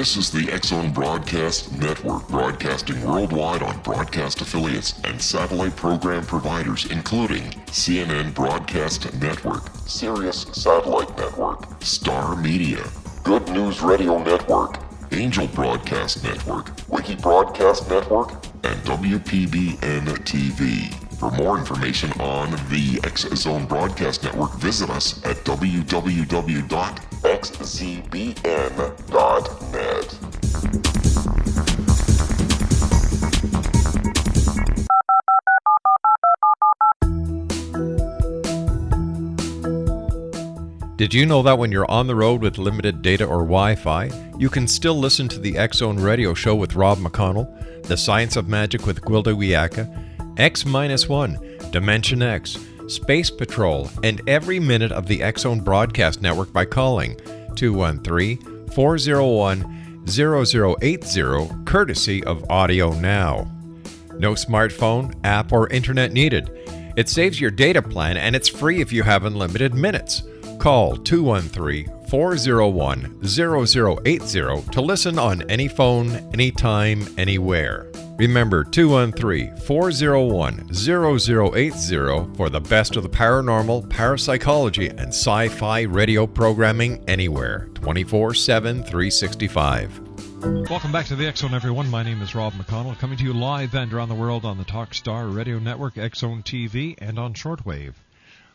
This is the X-Zone Broadcast Network, broadcasting worldwide on broadcast affiliates and satellite program providers, including CNN Broadcast Network, Sirius Satellite Network, Star Media, Good News Radio Network, Angel Broadcast Network, Wiki Broadcast Network, and WPBN TV. For more information on the X-Zone Broadcast Network, visit us at www.xzbn.net. Did you know that when you're on the road with limited data or Wi-Fi, you can still listen to the X-Zone Radio Show with Rob McConnell, The Science of Magic with Gwilda Wiyaka, X-1, Dimension X, Space Patrol, and every minute of the X-Zone Broadcast Network by calling 213-401-0080, courtesy of Audio Now. No smartphone, app, or internet needed. It saves your data plan, and it's free if you have unlimited minutes. Call 213-401-0080 to listen on any phone, anytime, anywhere. Remember, 213-401-0080 for the best of the paranormal, parapsychology, and sci-fi radio programming anywhere, 24/7, 365. Welcome back to the X-Zone, everyone. My name is Rob McConnell, coming to you live and around the world on the Talkstar Radio Network, X-Zone TV, and on shortwave.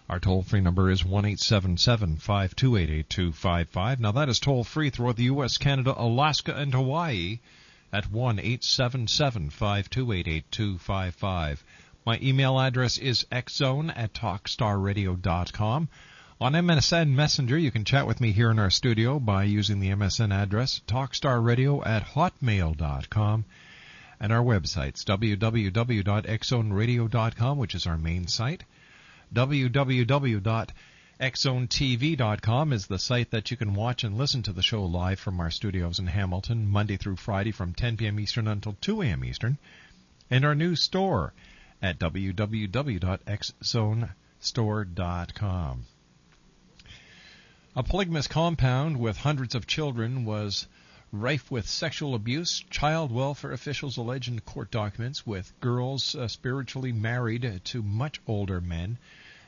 Our toll-free number is 1-877-528-8255. Now, that is toll-free throughout the U.S., Canada, Alaska, and Hawaii at 1-877-528-8255. My email address is xzone@talkstarradio.com. On MSN Messenger, you can chat with me here in our studio by using the MSN address, talkstarradio@hotmail.com. And our websites, www.xzoneradio.com, which is our main site. www.xzonetv.com is the site that you can watch and listen to the show live from our studios in Hamilton, Monday through Friday from 10 p.m. Eastern until 2 a.m. Eastern. And our new store at www.xzonestore.com. A polygamous compound with hundreds of children was rife with sexual abuse. Child welfare officials allege in court documents with girls spiritually married to much older men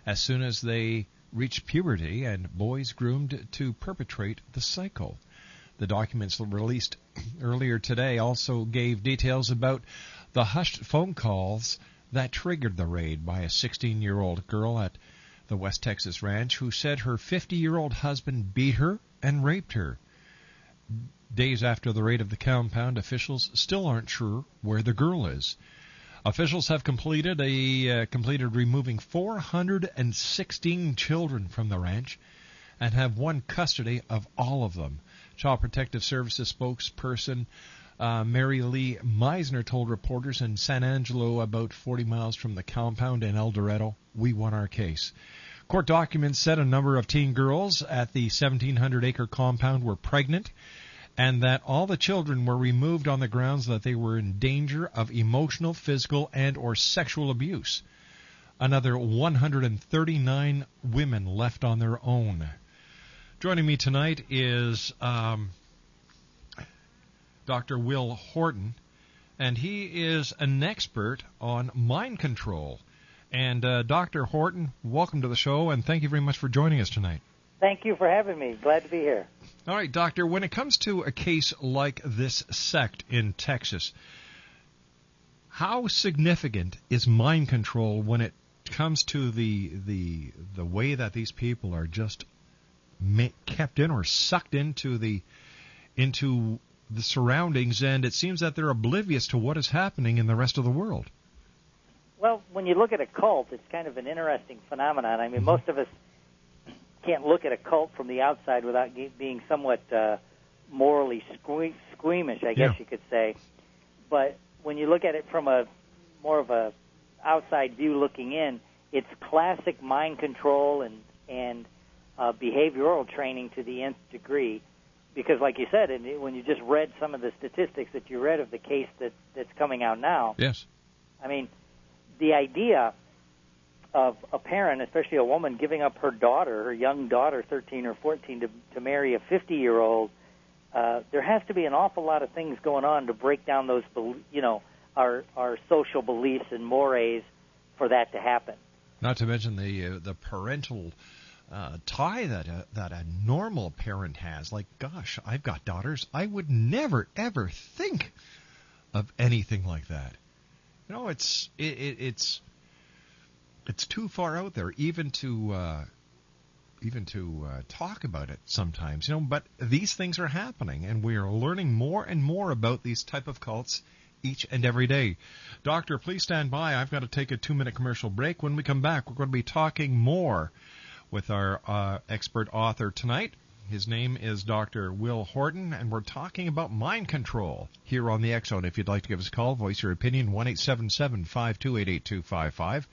as soon as they reached puberty, and boys groomed to perpetrate the cycle. The documents released earlier today also gave details about the hushed phone calls that triggered the raid by a 16-year-old girl at the West Texas ranch who said her 50-year-old husband beat her and raped her. Days after the raid of the compound, officials still aren't sure where the girl is. Officials have completed removing 416 children from the ranch and have won custody of all of them. Child Protective Services spokesperson Mary Lee Meisner told reporters in San Angelo, about 40 miles from the compound in El Dorado, "We won our case." Court documents said a number of teen girls at the 1,700-acre compound were pregnant, and that all the children were removed on the grounds that they were in danger of emotional, physical, and or sexual abuse. Another 139 women left on their own. Joining me tonight is Dr. Wil Horton, and he is an expert on mind control. And Dr. Horton, welcome to the show, and thank you very much for joining us tonight. Thank you for having me. Glad to be here. All right, Doctor, when it comes to a case like this sect in Texas, how significant is mind control when it comes to the way that these people are just kept in or sucked into the surroundings, and it seems that they're oblivious to what is happening in the rest of the world? Well, when you look at a cult, it's kind of an interesting phenomenon. I mean, most of us can't look at a cult from the outside without being somewhat morally squeamish, I guess you could say. But when you look at it from more of a outside view looking in, it's classic mind control and behavioral training to the nth degree. Because, like you said, when you just read some of the statistics that you read of the case that's coming out now, yes, I mean, the idea of a parent, especially a woman, giving up her daughter, her young daughter, 13 or 14, to marry a 50-year-old there has to be an awful lot of things going on to break down those, our social beliefs and mores for that to happen. Not to mention the parental tie that a normal parent has. Like, gosh, I've got daughters. I would never ever think of anything like that. It's too far out there even to talk about it sometimes. But these things are happening, and we are learning more and more about these type of cults each and every day. Doctor, please stand by. I've got to take a 2-minute commercial break. When we come back, we're going to be talking more with our expert author tonight. His name is Dr. Wil Horton, and we're talking about mind control here on the X-Zone. If you'd like to give us a call, voice your opinion, 1-877-528-8255.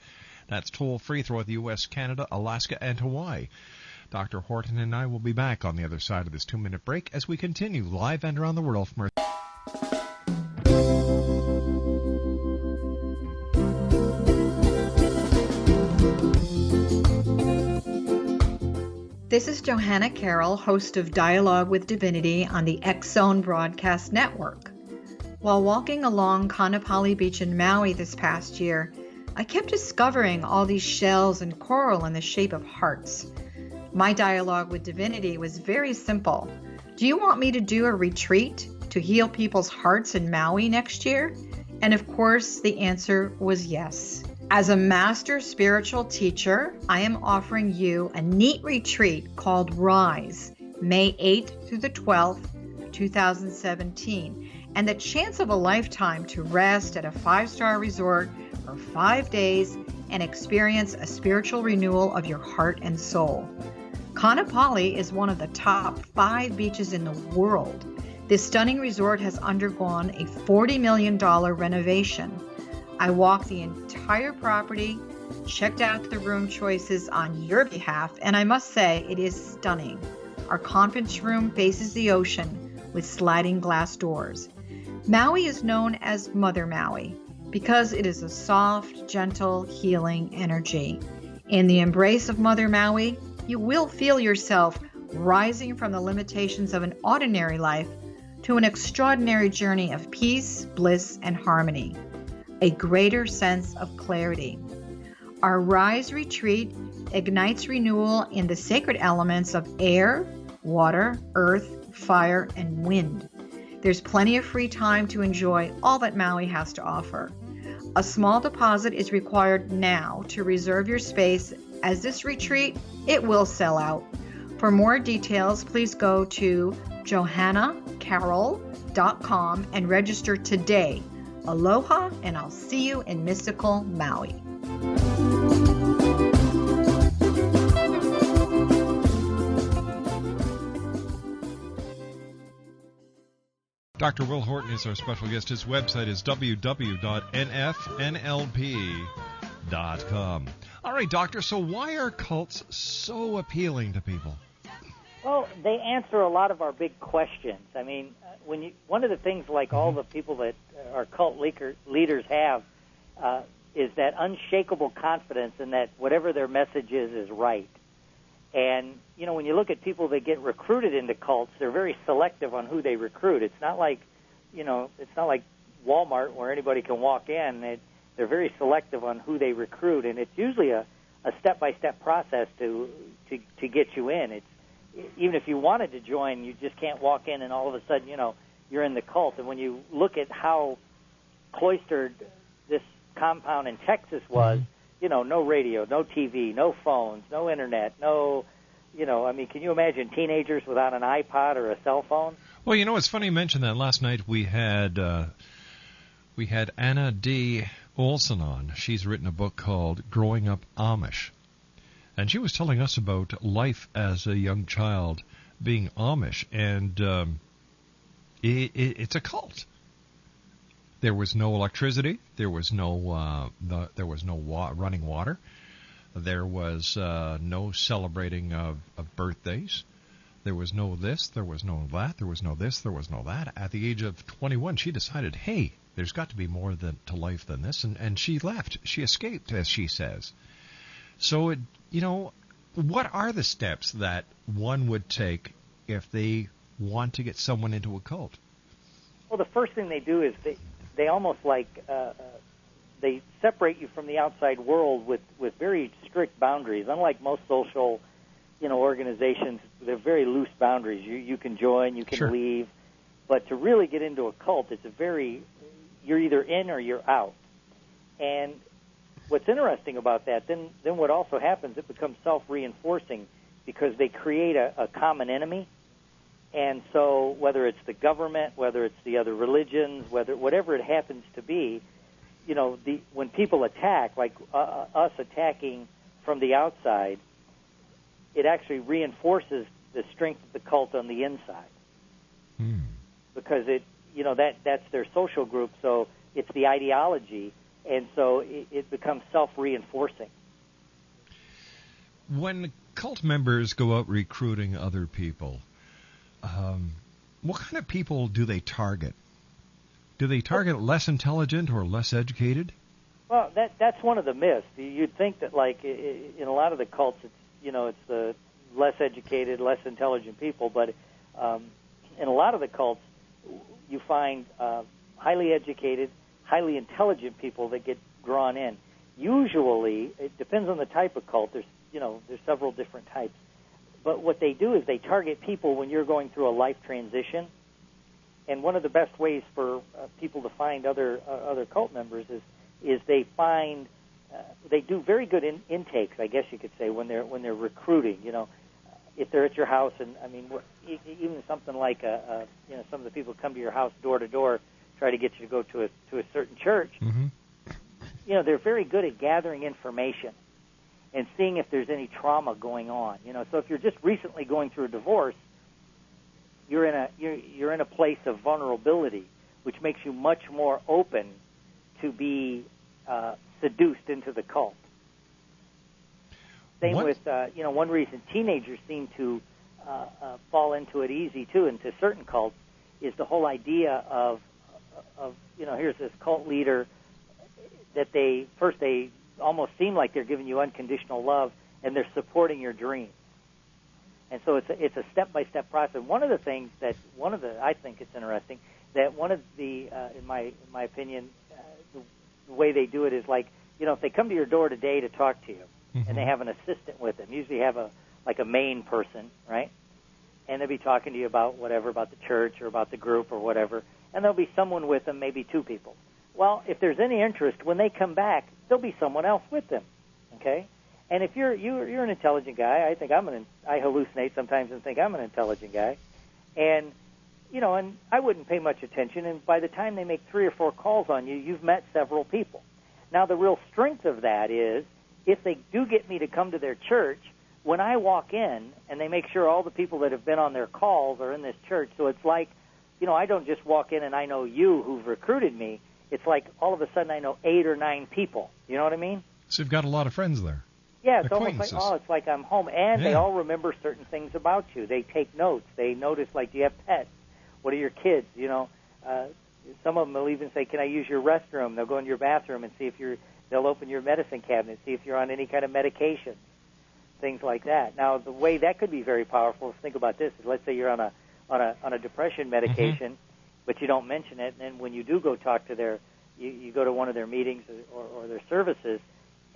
That's toll-free throughout the U.S., Canada, Alaska, and Hawaii. Dr. Horton and I will be back on the other side of this 2-minute break as we continue live and around the world from our... This is Johanna Carroll, host of Dialogue with Divinity on the X-Zone Broadcast Network. While walking along Kaanapali Beach in Maui this past year, I kept discovering all these shells and coral in the shape of hearts. My dialogue with Divinity was very simple. Do you want me to do a retreat to heal people's hearts in Maui next year? And of course, the answer was yes. As a master spiritual teacher, I am offering you a neat retreat called Rise, May 8th through the 12th, 2017, and the chance of a lifetime to rest at a 5-star resort for 5 days and experience a spiritual renewal of your heart and soul. Kaanapali is one of the top 5 beaches in the world. This stunning resort has undergone a $40 million renovation. I walked the entire property, checked out the room choices on your behalf, and I must say it is stunning. Our conference room faces the ocean with sliding glass doors. Maui is known as Mother Maui because it is a soft, gentle, healing energy. In the embrace of Mother Maui, you will feel yourself rising from the limitations of an ordinary life to an extraordinary journey of peace, bliss, and harmony. A greater sense of clarity. Our Rise retreat ignites renewal in the sacred elements of air, water, earth, fire, and wind. There's plenty of free time to enjoy all that Maui has to offer. A small deposit is required now to reserve your space, as this retreat, it will sell out. For more details, please go to johannacarroll.com and register today. Aloha, and I'll see you in mystical Maui. Dr. Wil Horton is our special guest. His website is www.nfnlp.com. All right, Doctor, so why are cults so appealing to people? Well, they answer a lot of our big questions. I mean, one of the things like all the people that our cult leaders have is that unshakable confidence in that whatever their message is right. And, when you look at people that get recruited into cults, they're very selective on who they recruit. It's not like, it's not like Walmart where anybody can walk in. They're very selective on who they recruit, and it's usually a step-by-step process to get you in. Even if you wanted to join, you just can't walk in and all of a sudden, you're in the cult. And when you look at how cloistered this compound in Texas was, no radio, no TV, no phones, no internet, can you imagine teenagers without an iPod or a cell phone? Well, it's funny you mentioned that. Last night we had Anna D. Olson on. She's written a book called Growing Up Amish. And she was telling us about life as a young child being Amish, and it's a cult. There was no electricity. There was no running water. There was no celebrating of birthdays. There was no this. There was no that. There was no this. There was no that. At the age of 21, she decided, hey, there's got to be more to life than this, and she left. She escaped, as she says. So, what are the steps that one would take if they want to get someone into a cult? Well, the first thing they do is they almost like they separate you from the outside world with very strict boundaries. Unlike most social, organizations, they're very loose boundaries. You can join, you can Sure. leave, but to really get into a cult, you're either in or you're out. And what's interesting about that, then what also happens, it becomes self-reinforcing because they create a common enemy. And so whether it's the government, whether it's the other religions, whatever it happens to be, when people attack, like us attacking from the outside, it actually reinforces the strength of the cult on the inside. Because that's their social group, so it's the ideology, and so it becomes self-reinforcing. When cult members go out recruiting other people, what kind of people do they target? Do they target less intelligent or less educated? Well, that's one of the myths. You'd think that, like, in a lot of the cults, it's the less educated, less intelligent people, but in a lot of the cults, you find highly educated, highly intelligent people that get drawn in. Usually, it depends on the type of cult. There's several different types. But what they do is they target people when you're going through a life transition. And one of the best ways for people to find other cult members is they find they do very good intakes, I guess you could say, when they're recruiting. If they're at your house, and I mean, even something like some of the people come to your house door to door, try to get you to go to a certain church. Mm-hmm. They're very good at gathering information and seeing if there's any trauma going on. So if you're just recently going through a divorce, you're in a place of vulnerability, which makes you much more open to be seduced into the cult. Same with one reason teenagers seem to fall into it easy too, into certain cults, is the whole idea of here's this cult leader that they almost seem like they're giving you unconditional love and they're supporting your dreams. And so it's a step-by-step process. One of the things I think it's interesting that one of the in my opinion the way they do it is like if they come to your door today to talk to you, mm-hmm. and they have an assistant with them, usually have a main person, right? And they'll be talking to you about the church or about the group or whatever, and there'll be someone with them, maybe two people. Well, if there's any interest, when they come back, there'll be someone else with them, okay? And if you're an intelligent guy, I hallucinate sometimes and think I'm an intelligent guy, and and I wouldn't pay much attention. And by the time they make 3 or 4 calls on you, you've met several people. Now, the real strength of that is if they do get me to come to their church, when I walk in and they make sure all the people that have been on their calls are in this church, so it's like, I don't just walk in and I know you who've recruited me. It's like all of a sudden I know 8 or 9 people. You know what I mean? So you've got a lot of friends there. Yeah, it's almost like, it's like I'm home. And they all remember certain things about you. They take notes. They notice, like, do you have pets? What are your kids? Some of them will even say, can I use your restroom? They'll go in your bathroom and see if they'll open your medicine cabinet, see if you're on any kind of medication, things like that. Now, the way that could be very powerful, think about this, is let's say you're on a depression medication, mm-hmm. but you don't mention it, and then when you do go talk to you go to one of their meetings or their services,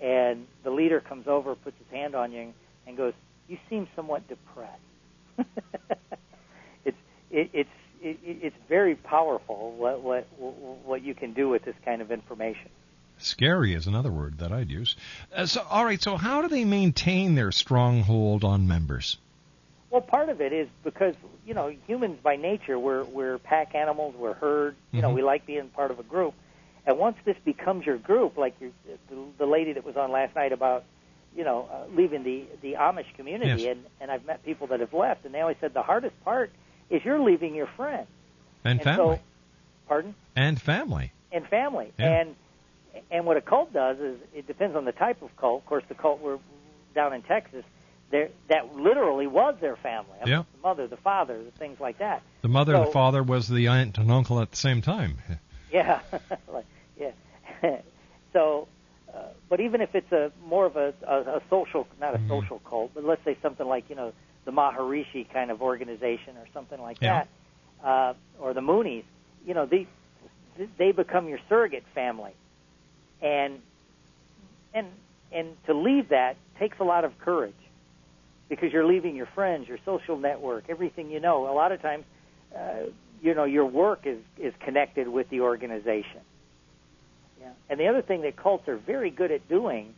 and the leader comes over, puts his hand on you, and goes, "You seem somewhat depressed." It's very powerful what you can do with this kind of information. Scary is another word that I'd use. All right. So how do they maintain their stronghold on members? Well, part of it is because humans by nature we're pack animals, we're herd. Mm-hmm. We like being part of a group. And once this becomes your group, like the lady that was on last night about, leaving the Amish community, yes. and I've met people that have left, and they always said the hardest part is you're leaving your friends. And family. So, pardon? And family. And family. Yeah. And what a cult does is, it depends on the type of cult. Of course, the cult we're down in Texas, that literally was their family. I mean, yeah. The mother, the father, things like that. The mother and the father was the aunt and uncle at the same time. Yeah, yeah. So, but even if it's more of a social, not a mm-hmm. social cult, but let's say something like the Maharishi kind of organization or something like that, or the Moonies, you know, they become your surrogate family, and to leave that takes a lot of courage, because you're leaving your friends, your social network, everything you know. A lot of times, you know, your work is connected with the organization. Yeah. And the other thing that cults are very good at doing,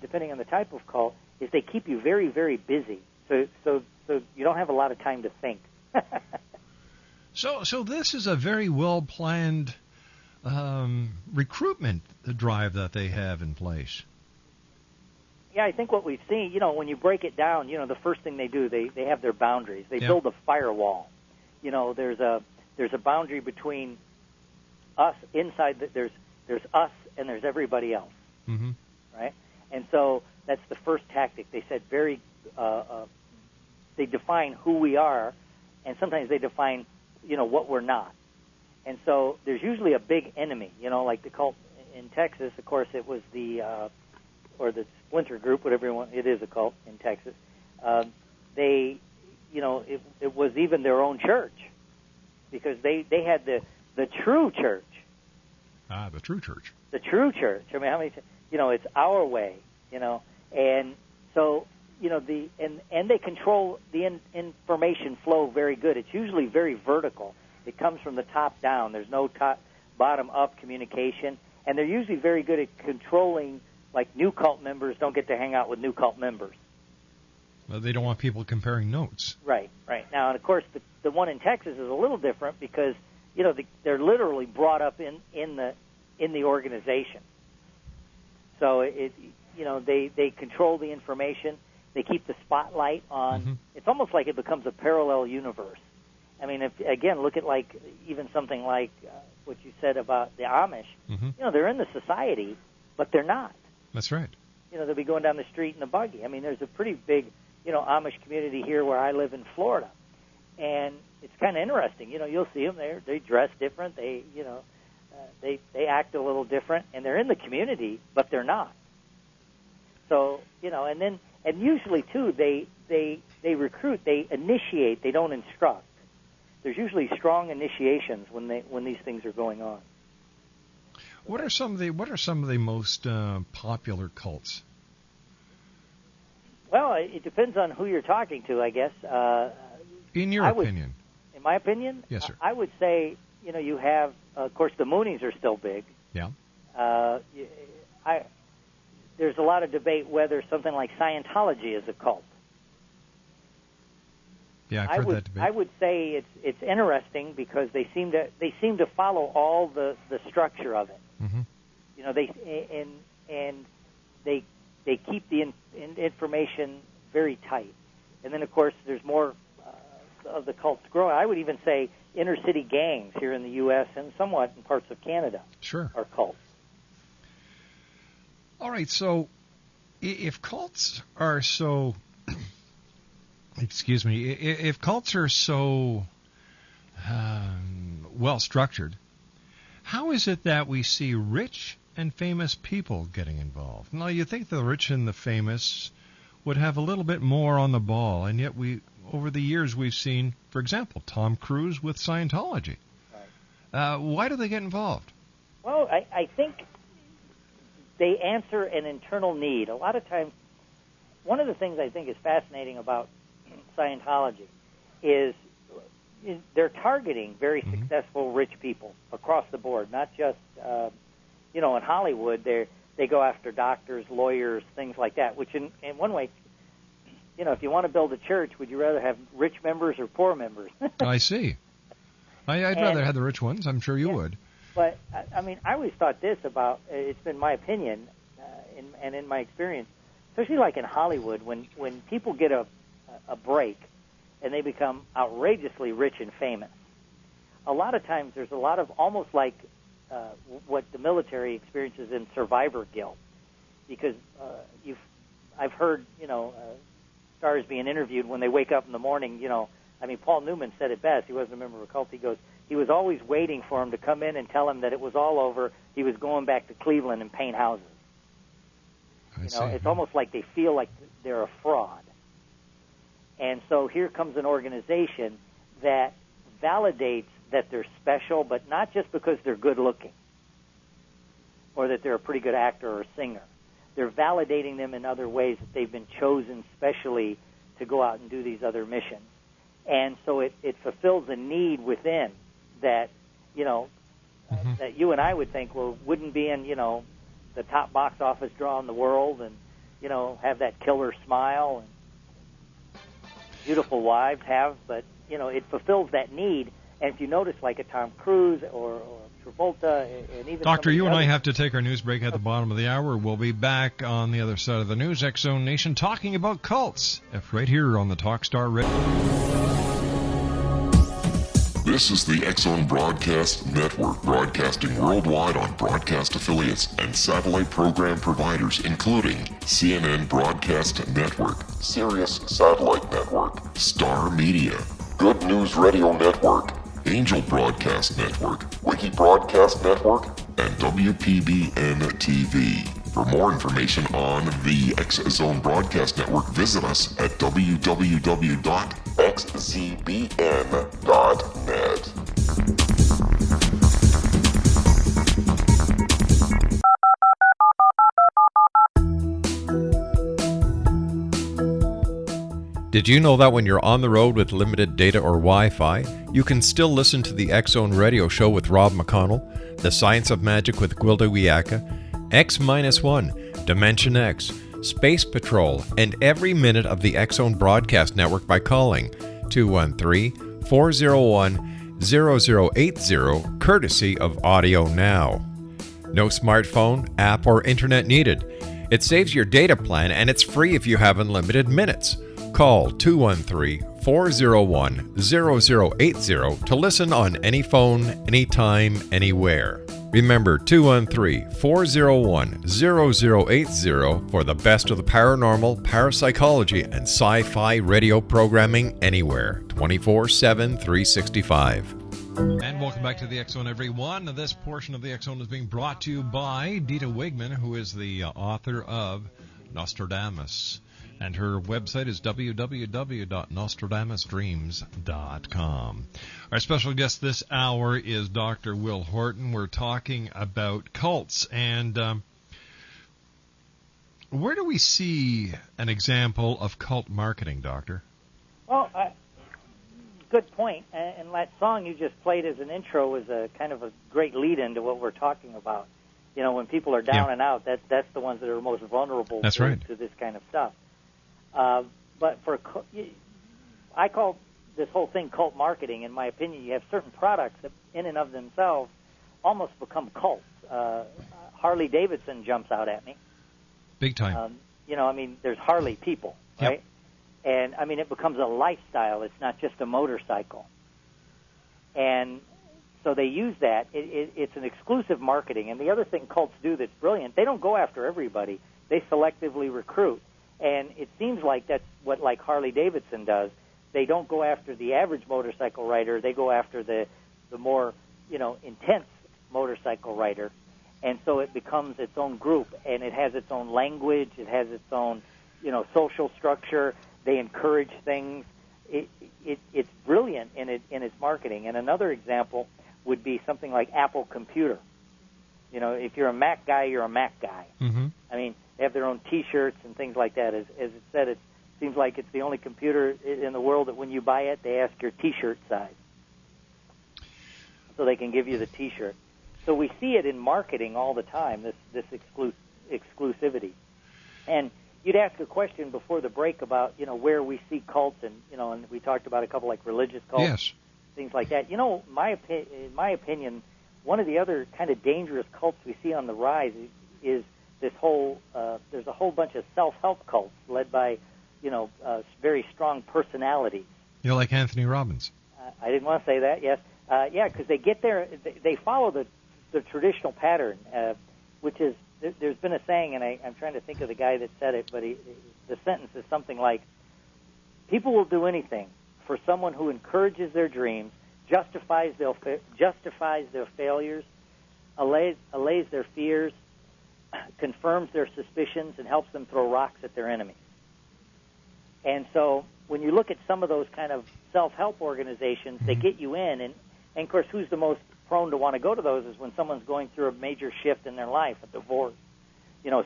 depending on the type of cult, is they keep you very, very busy. So you don't have a lot of time to think. So this is a very well-planned recruitment drive that they have in place. Yeah, I think what we've seen, you know, when you break it down, you know, the first thing they do, they have their boundaries. They build a firewall. You know, there's a boundary between us inside. There's us and there's everybody else, right? And so that's the first tactic. They said they define who we are, and sometimes they define, you know, what we're not. And so there's usually a big enemy, you know, like the cult in Texas. Of course, it was or the splinter group, whatever you want. It is a cult in Texas. They, you know, it was even their own church, because they had the true church. Ah, the true church. The true church. I mean, how many? You know, it's our way. You know, and so, you know, and they control the information flow very good. It's usually very vertical. It comes from the top down. There's no bottom up communication, and they're usually very good at controlling. Like, new cult members don't get to hang out with new cult members. Well, they don't want people comparing notes. Right. Now, and of course, the one in Texas is a little different, because, you know, they're literally brought up in the organization. So you know, they control the information. They keep the spotlight on. It's almost like it becomes a parallel universe. I mean, look at like even something like what you said about the Amish. You know, they're in the society, but they're not. That's right. You know, they'll be going down the street in a buggy. I mean, there's a pretty big, you know, Amish community here where I live in Florida, and it's kind of interesting. You know, you'll see them there. They dress different. They, you know, they act a little different, and they're in the community, but they're not. So, you know, and usually too, they recruit, they initiate, they don't instruct. There's usually strong initiations when these things are going on. What are some of the most popular cults? Well, it depends on who you're talking to, I guess. In your opinion? In my opinion? Yes, sir. I would say, you know, you have, of course, the Moonies are still big. Yeah. There's a lot of debate whether something like Scientology is a cult. Yeah, I've heard that debate. I would say it's interesting, because they seem to follow all the structure of it. You know, they keep the information very tight, and then of course there's more of the cults growing. I would even say inner city gangs here in the U.S. and somewhat in parts of Canada are cults. All right, so if cults are so, if cults are so well structured, how is it that we see rich and famous people getting involved? Now, you think the rich and the famous would have a little bit more on the ball, and yet over the years we've seen, for example, Tom Cruise with Scientology. Right. Why do they get involved? Well, I think they answer an internal need. A lot of times, one of the things I think is fascinating about Scientology is they're targeting very successful rich people across the board, not just, you know, in Hollywood, they go after doctors, lawyers, things like that, which in one way, you know, if you want to build a church, would you rather have rich members or poor members? I see. I'd rather have the rich ones. I'm sure you would. But, I mean, I always thought this about, it's been my opinion and in my experience, especially like in Hollywood, when people get a break and they become outrageously rich and famous, a lot of times there's a lot of almost like what the military experiences in survivor guilt, because I've heard, you know, stars being interviewed when they wake up in the morning, you know, I mean, Paul Newman said it best. He wasn't a member of a cult. He goes, he was always waiting for him to come in and tell him that it was all over. He was going back to Cleveland and paint houses. You know, it's almost like they feel like they're a fraud. And so here comes an organization that validates that they're special, but not just because they're good looking or that they're a pretty good actor or singer. They're validating them in other ways, that they've been chosen specially to go out and do these other missions. And so it fulfills a need within that, that you and I would think, well, wouldn't be in, the top box office draw in the world and, have that killer smile and beautiful wives have, but, it fulfills that need. And if you notice, like a Tom Cruise or Travolta, and even Doctor, you and I others, have to take our news break at the bottom of the hour. We'll be back on the other side of the news, X-Zone Nation, talking about cults, right here on the Talkstar Radio. This is the X-Zone Broadcast Network, broadcasting worldwide on broadcast affiliates and satellite program providers, including CNN Broadcast Network, Sirius Satellite Network, Star Media, Good News Radio Network, Angel Broadcast Network, Wiki Broadcast Network, and WPBN TV. For more information on the X-Zone Broadcast Network, visit us at www.xzbn.net. Did you know that when you're on the road with limited data or Wi-Fi, you can still listen to the X-Zone Radio Show with Rob McConnell, The Science of Magic with Guerrilla, X-1, Dimension X, Space Patrol, and every minute of the X-Zone Broadcast Network by calling 213-401-0080, courtesy of Audio Now. No smartphone, app, or internet needed. It saves your data plan, and it's free if you have unlimited minutes. Call 213-401-0080 to listen on any phone, anytime, anywhere. Remember, 213-401-0080 for the best of the paranormal, parapsychology, and sci-fi radio programming anywhere, 24/7, 365. And welcome back to the X-Zone, everyone. This portion of the X-Zone is being brought to you by Dita Wigman, who is the author of Nostradamus. And her website is www.nostradamusdreams.com. Our special guest this hour is Dr. Wil Horton. We're talking about cults. And where do we see an example of cult marketing, Doctor? Well, good point. And that song you just played as an intro was a kind of a great lead-in to what we're talking about. When people are down and out, that's the ones that are most vulnerable to this kind of stuff. But I call this whole thing cult marketing. In my opinion, you have certain products that in and of themselves almost become cults. Harley Davidson jumps out at me. Big time. There's Harley people, right? And, it becomes a lifestyle. It's not just a motorcycle. And so they use that. It's an exclusive marketing. And the other thing cults do that's brilliant, they don't go after everybody. They selectively recruit. And it seems like that's what Harley Davidson does. They don't go after the average motorcycle rider. They go after the more, intense motorcycle rider. And so it becomes its own group, and it has its own language. It has its own, social structure. They encourage things. It's brilliant in its marketing. And another example would be something like Apple Computer. If you're a Mac guy, you're a Mac guy. Mm-hmm. They have their own T-shirts and things like that. As it said, it seems like it's the only computer in the world that when you buy it, they ask your T-shirt size, so they can give you the T-shirt. So we see it in marketing all the time. This exclusivity. And you'd ask a question before the break about where we see cults, and and we talked about a couple like religious cults, things like that. In my opinion, one of the other kind of dangerous cults we see on the rise is this whole, there's a whole bunch of self-help cults led by, very strong personalities. Like Anthony Robbins. I didn't want to say that, yes. Because they get there, they follow the traditional pattern, which is, there's been a saying, and I'm trying to think of the guy that said it, but the sentence is something like, people will do anything for someone who encourages their dreams, justifies their failures, allays their fears, confirms their suspicions, and helps them throw rocks at their enemies. And so when you look at some of those kind of self-help organizations, they get you in, and of course, who's the most prone to want to go to those is when someone's going through a major shift in their life, a divorce,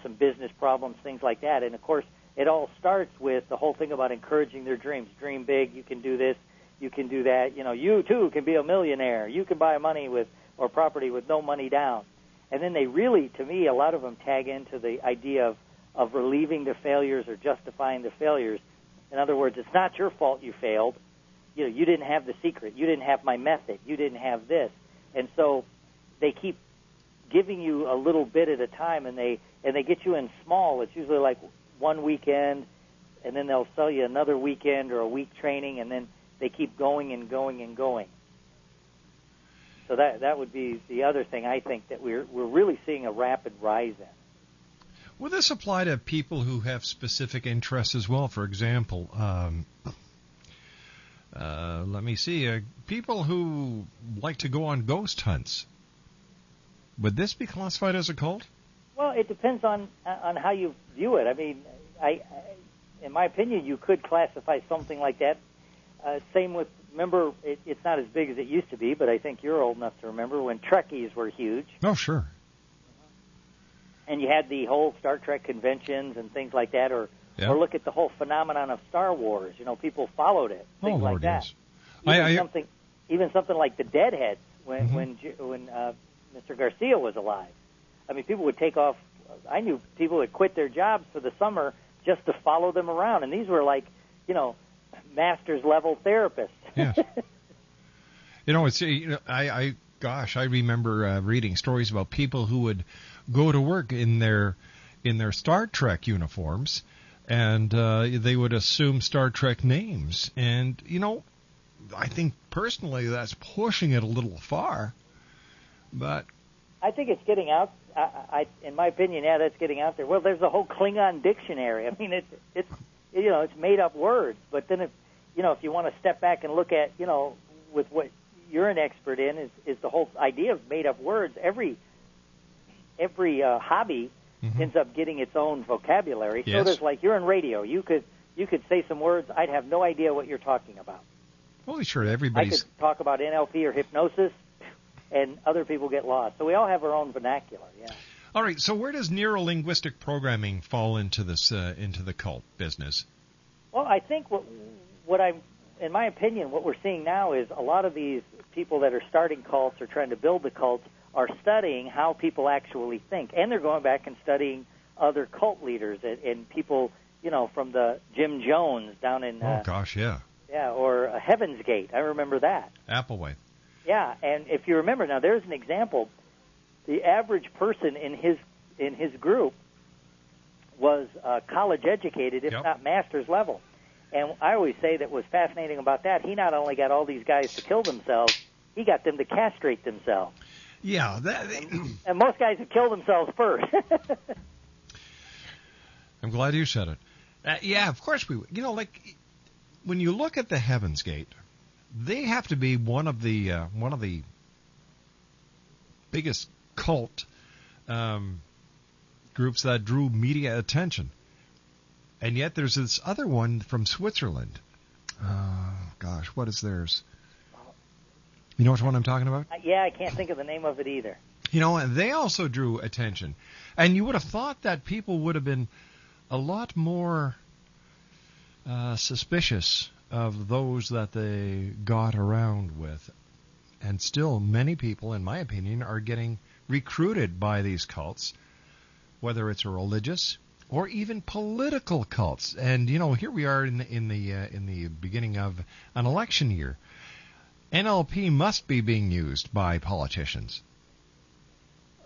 some business problems, things like that. And, of course, it all starts with the whole thing about encouraging their dreams. Dream big, you can do this, you can do that. You, too, can be a millionaire. You can buy money or property with no money down. And then they really, to me, a lot of them tag into the idea of relieving the failures or justifying the failures. In other words, it's not your fault you failed. You didn't have the secret. You didn't have my method. You didn't have this. And so they keep giving you a little bit at a time, and they get you in small. It's usually like one weekend, and then they'll sell you another weekend or a week training, and then they keep going and going and going. So that would be the other thing I think that we're really seeing a rapid rise in. Will this apply to people who have specific interests as well? For example, let me see, people who like to go on ghost hunts. Would this be classified as a cult? Well, it depends on how you view it. I mean, in my opinion, you could classify something like that. Same with, remember, it's not as big as it used to be, but I think you're old enough to remember when Trekkies were huge. Oh, sure. And you had the whole Star Trek conventions and things like that, or look at the whole phenomenon of Star Wars. People followed it, things like that. Yes. Even something like the Deadheads when Mr. Garcia was alive. I mean, people would take off. I knew people would quit their jobs for the summer just to follow them around, and these were like, master's level therapists. Yes. It's I remember reading stories about people who would go to work in their Star Trek uniforms, and they would assume Star Trek names. And, I think personally that's pushing it a little far. But I think it's getting out. In my opinion, that's getting out there. Well, there's a whole Klingon dictionary. I mean, it's made up words. But then if you want to step back and look at, with what you're an expert in is the whole idea of made up words. Every hobby ends up getting its own vocabulary. Yes. So there's like, you're in radio. You could say some words. I'd have no idea what you're talking about. Well, sure, I everybody's... could talk about NLP or hypnosis, and other people get lost. So we all have our own vernacular, yeah. All right, so where does NeuroLinguistic programming fall into this into the cult business? Well, I think in my opinion, what we're seeing now is a lot of these people that are starting cults or trying to build the cults are studying how people actually think, and they're going back and studying other cult leaders and people, from the Jim Jones down in or Heaven's Gate. I remember that. Applewhite. Yeah, and if you remember, now there's an example. The average person in his group was college educated, if not master's level. And I always say that was fascinating about that. He not only got all these guys to kill themselves, he got them to castrate themselves. Yeah, and most guys would kill themselves first. I'm glad you said it. Yeah, of course we would. Like when you look at the Heaven's Gate, they have to be one of the biggest cult groups that drew media attention. And yet there's this other one from Switzerland. What is theirs? You know which one I'm talking about? Yeah, I can't think of the name of it either. And they also drew attention. And you would have thought that people would have been a lot more suspicious of those that they got around with. And still, many people, in my opinion, are getting recruited by these cults, whether it's a religious or even political cults. And here we are in the beginning of an election year. NLP must be being used by politicians.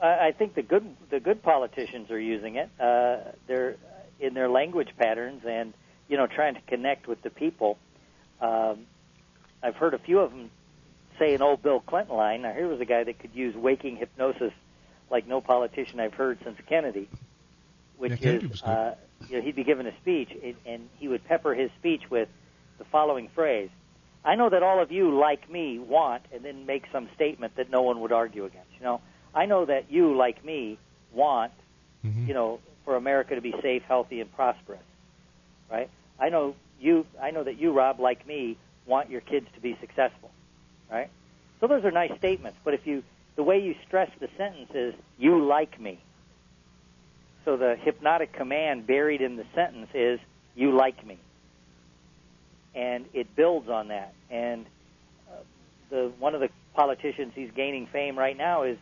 I think the good politicians are using it. They're in their language patterns and trying to connect with the people. I've heard a few of them say an old Bill Clinton line. Now here was a guy that could use waking hypnosis like no politician I've heard since Kennedy. Which is, he'd be given a speech, and he would pepper his speech with the following phrase: "I know that all of you, like me, want," and then make some statement that no one would argue against. I know that you, like me, want, for America to be safe, healthy, and prosperous, right? I know I know that you, Rob, like me, want your kids to be successful, right? So those are nice statements, but the way you stress the sentence is, you like me. So the hypnotic command buried in the sentence is, you like me. And it builds on that. And one of the politicians he's gaining fame right now is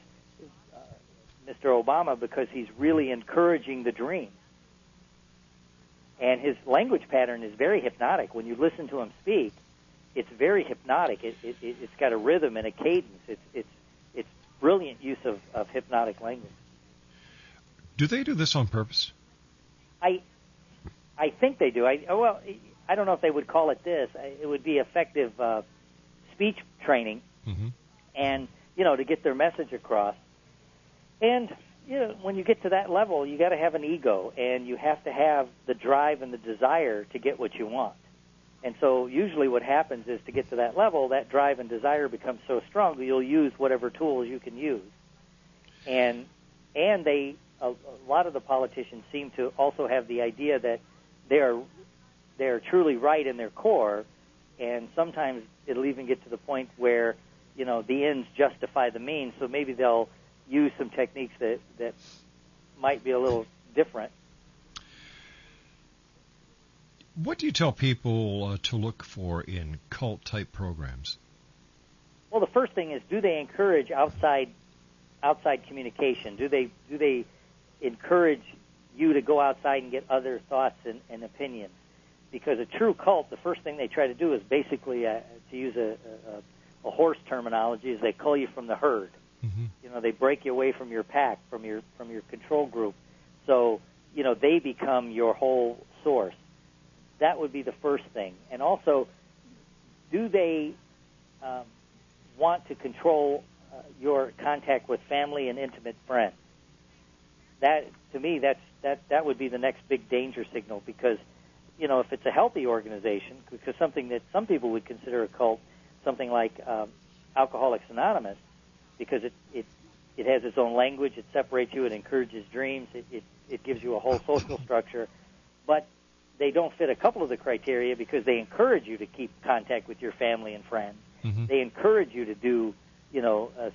Mr. Obama, because he's really encouraging the dream. And his language pattern is very hypnotic. When you listen to him speak, it's very hypnotic. It's got a rhythm and a cadence. It's brilliant use of hypnotic language. Do they do this on purpose? I think they do. I don't know if they would call it this. It would be effective speech training, and to get their message across. And when you get to that level, you got to have an ego, and you have to have the drive and the desire to get what you want. And so usually what happens is, to get to that level, that drive and desire becomes so strong that you'll use whatever tools you can use. And a lot of the politicians seem to also have the idea that they're truly right in their core, and sometimes it'll even get to the point where the ends justify the means. So maybe they'll use some techniques that might be a little different. What do you tell people to look for in cult-type programs? Well, the first thing is, do they encourage outside communication? Do they encourage you to go outside and get other thoughts and opinions? Because a true cult, the first thing they try to do is basically, to use a horse terminology, is they cull you from the herd. They break you away from your pack, from your control group. So, they become your whole source. That would be the first thing. And also, do they want to control your contact with family and intimate friends? That, to me, that would be the next big danger signal, because, if it's a healthy organization, because something that some people would consider a cult, something like Alcoholics Anonymous, because it has its own language, it separates you, it encourages dreams, it gives you a whole social structure, but they don't fit a couple of the criteria, because they encourage you to keep contact with your family and friends. They encourage you to do,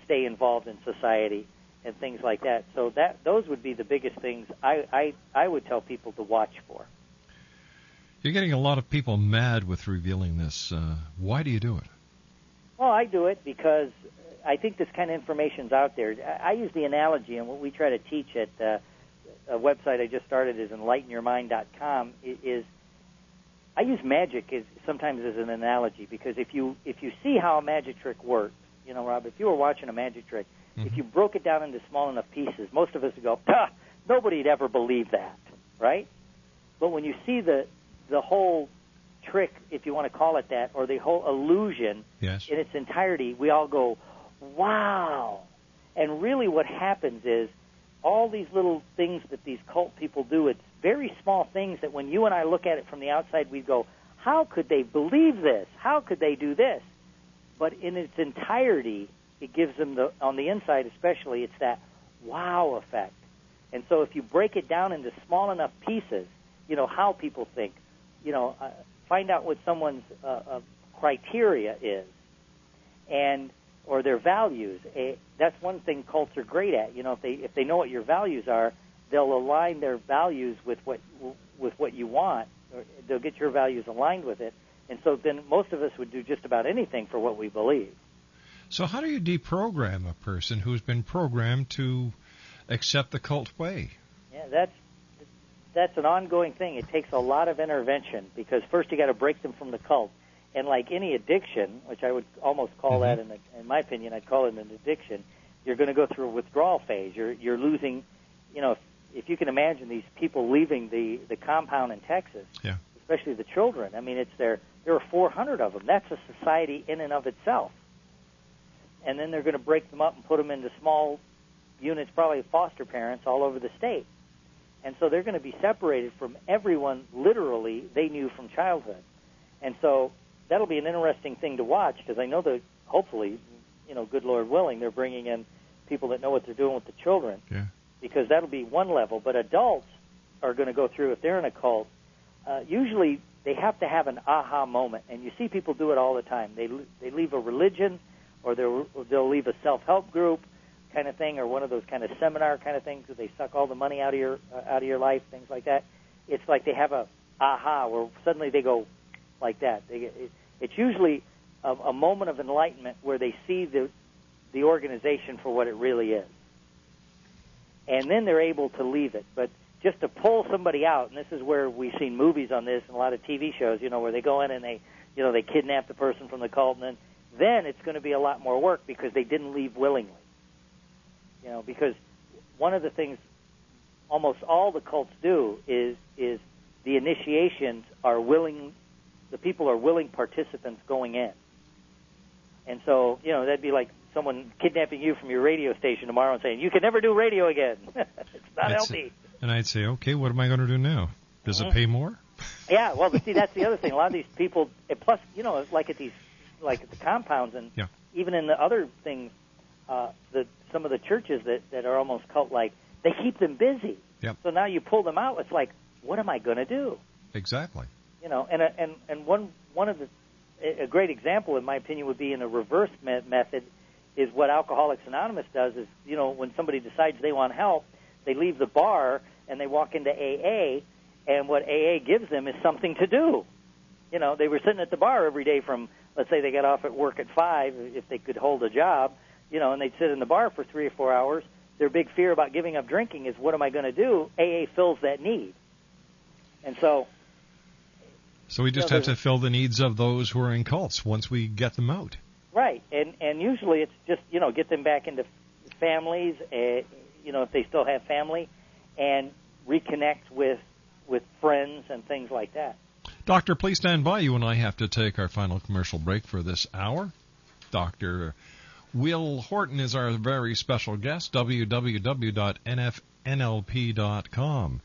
stay involved in society and things like that. So those would be the biggest things I would tell people to watch for. You're getting a lot of people mad with revealing this. Why do you do it? Well, I do it because I think this kind of information's out there. I use the analogy, and what we try to teach at a website I just started is enlightenyourmind.com, is I use magic sometimes as an analogy, because if you see how a magic trick works, Rob, if you were watching a magic trick, if you broke it down into small enough pieces, most of us would go, nobody'd ever believe that, right? But when you see the whole trick, if you want to call it that, or the whole illusion in its entirety, we all go, wow. And really what happens is, all these little things that these cult people do, it's very small things that when you and I look at it from the outside, we go, how could they believe this? How could they do this? But in its entirety, it gives them, on the inside especially, it's that wow effect. And so if you break it down into small enough pieces, how people think, find out what someone's criteria is, or their values. That's one thing cults are great at. If they know what your values are, they'll align their values with what you want, or they'll get your values aligned with it. And so then most of us would do just about anything for what we believe. So how do you deprogram a person who's been programmed to accept the cult way? Yeah, that's an ongoing thing. It takes a lot of intervention, because first you got to break them from the cult. And like any addiction, which I would almost call that, in my opinion, I'd call it an addiction, you're going to go through a withdrawal phase. You're losing, if you can imagine these people leaving the compound in Texas, especially the children. I mean, there are 400 of them. That's a society in and of itself. And then they're going to break them up and put them into small units, probably foster parents all over the state. And so they're going to be separated from everyone, literally, they knew from childhood. And so that'll be an interesting thing to watch, because I know that hopefully, good Lord willing, they're bringing in people that know what they're doing with the children, because that'll be one level. But adults are going to go through, if they're in a cult, usually they have to have an aha moment. And you see people do it all the time. They leave a religion, or they'll leave a self-help group kind of thing, or one of those kind of seminar kind of things where they suck all the money out of your life, things like that. It's like they have a aha where suddenly they go like that. It's usually a moment of enlightenment where they see the organization for what it really is. And then they're able to leave it. But just to pull somebody out, and this is where we've seen movies on this and a lot of TV shows, where they go in and they kidnap the person from the cult, and then it's going to be a lot more work because they didn't leave willingly. Because one of the things almost all the cults do is the initiations are willing, the people are willing participants going in. And so, that'd be like someone kidnapping you from your radio station tomorrow and saying, you can never do radio again. It's not healthy. And I'd say, okay, what am I going to do now? Does it pay more? Yeah, well, see, that's the other thing. A lot of these people, plus, like at the compounds and even in the other things, some of the churches that are almost cult-like, they keep them busy. Yep. So now you pull them out, it's like, what am I going to do? Exactly. And one of a great example, in my opinion, would be in a reverse method, is what Alcoholics Anonymous does is, when somebody decides they want help, they leave the bar and they walk into AA, and what AA gives them is something to do. They were sitting at the bar every day from, let's say they got off at work at 5, if they could hold a job, and they'd sit in the bar for 3 or 4 hours. Their big fear about giving up drinking is, what am I going to do? AA fills that need. And so we just have to fill the needs of those who are in cults once we get them out. Right, and usually it's just, get them back into families, if they still have family, and reconnect with friends and things like that. Doctor, please stand by. You and I have to take our final commercial break for this hour. Dr. Wil Horton is our very special guest, www.nfnlp.com.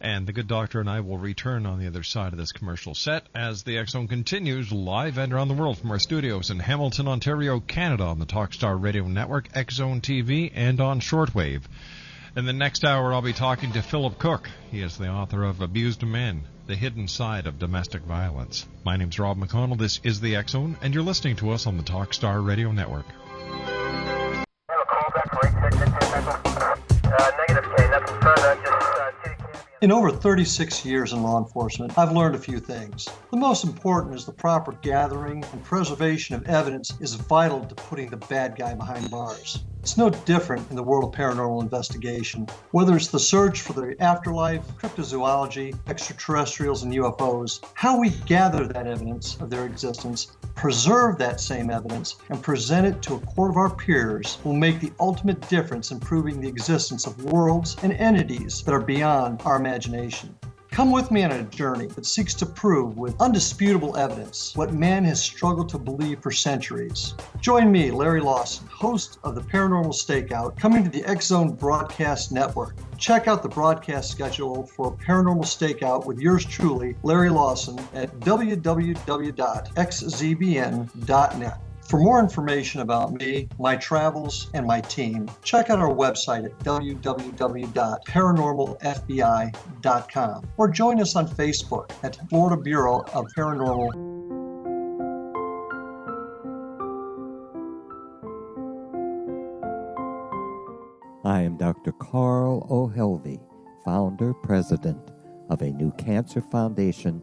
And the good doctor and I will return on the other side of this commercial set as the X Zone continues live and around the world from our studios in Hamilton, Ontario, Canada on the Talkstar Radio Network, X Zone TV, and on shortwave. In the next hour, I'll be talking to Philip Cook. He is the author of Abused Men, The Hidden Side of Domestic Violence. My name's Rob McConnell. This is the X Zone, and you're listening to us on the Talkstar Radio Network. In over 36 years in law enforcement, I've learned a few things. The most important is the proper gathering and preservation of evidence is vital to putting the bad guy behind bars. It's no different in the world of paranormal investigation. Whether it's the search for the afterlife, cryptozoology, extraterrestrials, and UFOs, how we gather that evidence of their existence, preserve that same evidence, and present it to a court of our peers will make the ultimate difference in proving the existence of worlds and entities that are beyond our imagination. Come with me on a journey that seeks to prove with undisputable evidence what man has struggled to believe for centuries. Join me, Larry Lawson, host of the Paranormal Stakeout, coming to the X Zone Broadcast Network. Check out the broadcast schedule for Paranormal Stakeout with yours truly, Larry Lawson, at www.xzbn.net. For more information about me, my travels, and my team, check out our website at www.paranormalfbi.com or join us on Facebook at Florida Bureau of Paranormal. I am Dr. Carl O'Helvey, founder, president of a new cancer foundation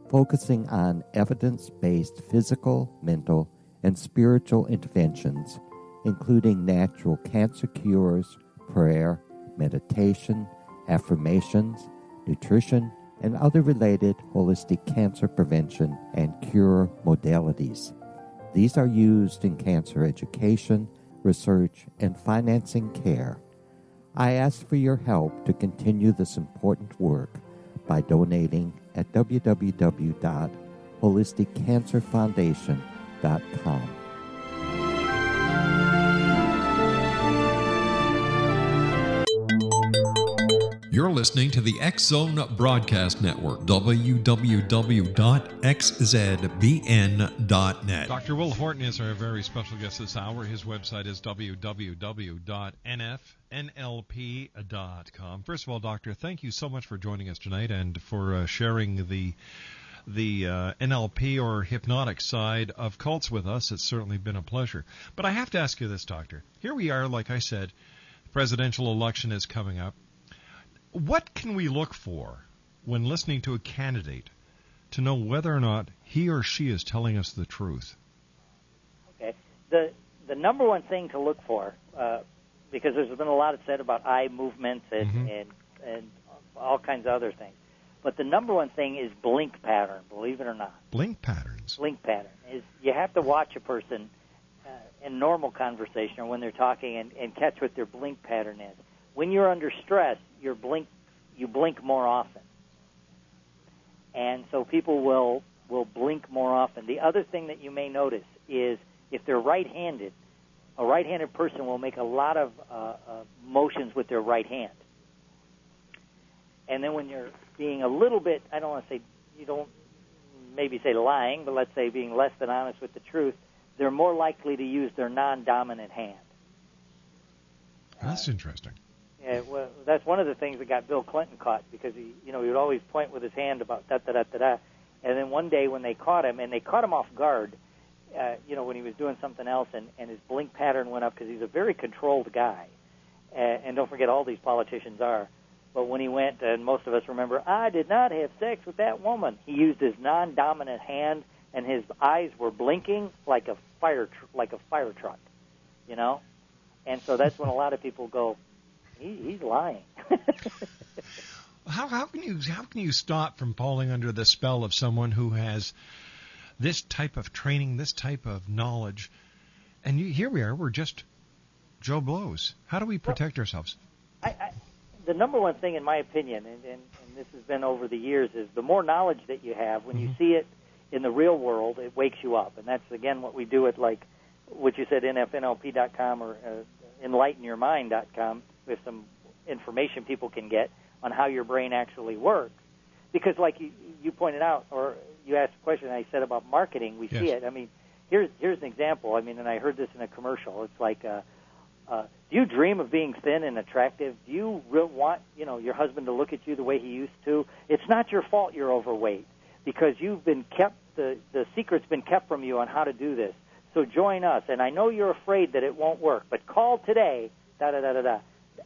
focusing on evidence-based physical, mental, and spiritual interventions, including natural cancer cures, prayer, meditation, affirmations, nutrition, and other related holistic cancer prevention and cure modalities. These are used in cancer education, research, and financing care. I ask for your help to continue this important work by donating at www.holisticcancerfoundation.com. You're listening to the X Zone Broadcast Network, www.xzbn.net. Dr. Wil Horton is our very special guest this hour. His website is www.nfnlp.com. First of all, Doctor, thank you so much for joining us tonight and for sharing the the NLP or hypnotic side of cults with us. It's certainly been a pleasure. But I have to ask you this, Doctor. Here we are, like I said, presidential election is coming up. What can we look for when listening to a candidate to know whether or not he or she is telling us the truth? Okay. The number one thing to look for, because there's been a lot said about eye movements and all kinds of other things, but the number one thing is blink pattern, believe it or not. Blink patterns. Blink pattern is you have to watch a person in normal conversation or when they're talking and catch what their blink pattern is. When you're under stress, you blink more often. And so people will blink more often. The other thing that you may notice is if they're right-handed, a right-handed person will make a lot of motions with their right hand. And then when you're being a little bit, I don't want to say, you don't maybe say lying, but let's say being less than honest with the truth, they're more likely to use their non-dominant hand. That's interesting. Yeah, well, that's one of the things that got Bill Clinton caught, because he would always point with his hand about da-da-da-da-da. And then one day when they caught him, and they caught him off guard, when he was doing something else, and his blink pattern went up because he's a very controlled guy. And don't forget, all these politicians are. But when he went, and most of us remember, I did not have sex with that woman, he used his non-dominant hand, and his eyes were blinking like a fire truck, And so that's when a lot of people go, he's lying. How can you stop from falling under the spell of someone who has this type of training, this type of knowledge, and here we are, we're just Joe Blows? How do we protect ourselves? The number one thing, in my opinion, and this has been over the years, is the more knowledge that you have, when you see it in the real world, it wakes you up. And that's, again, what we do at, like, what you said, nfnlp.com or enlightenyourmind.com, with some information people can get on how your brain actually works. Because like you pointed out, or you asked a question I said about marketing, we see it. I mean, here's an example. I mean, and I heard this in a commercial. It's like, do you dream of being thin and attractive? Do you want, your husband to look at you the way he used to? It's not your fault you're overweight, because you've been kept, the secret's been kept from you on how to do this. So join us. And I know you're afraid that it won't work, but call today, da-da-da-da-da.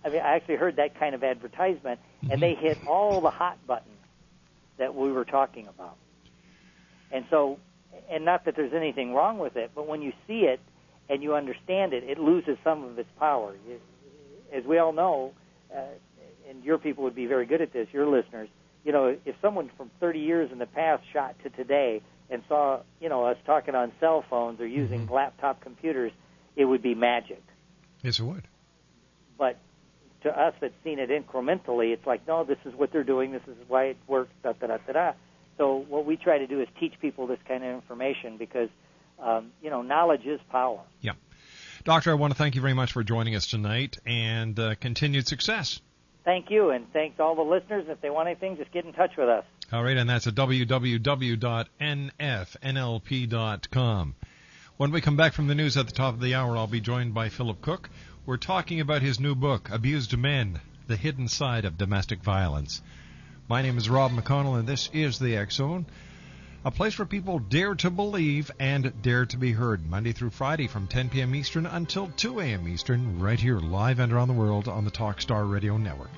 I mean, I actually heard that kind of advertisement, and they hit all the hot buttons that we were talking about. And so, and not that there's anything wrong with it, but when you see it and you understand it, it loses some of its power. As we all know, and your people would be very good at this, your listeners, if someone from 30 years in the past shot to today and saw, us talking on cell phones or using laptop computers, it would be magic. Yes, it would. But to us that's seen it incrementally, it's like, no, this is what they're doing, this is why it works, da-da-da-da-da. So what we try to do is teach people this kind of information, because, knowledge is power. Yeah. Doctor, I want to thank you very much for joining us tonight, and continued success. Thank you, and thanks to all the listeners. If they want anything, just get in touch with us. All right, and that's at www.nfnlp.com. When we come back from the news at the top of the hour, I'll be joined by Philip Cook. We're talking about his new book, Abused Men, The Hidden Side of Domestic Violence. My name is Rob McConnell, and this is the X Zone, a place where people dare to believe and dare to be heard, Monday through Friday from 10 p.m. Eastern until 2 a.m. Eastern, right here live and around the world on the Talkstar Radio Network.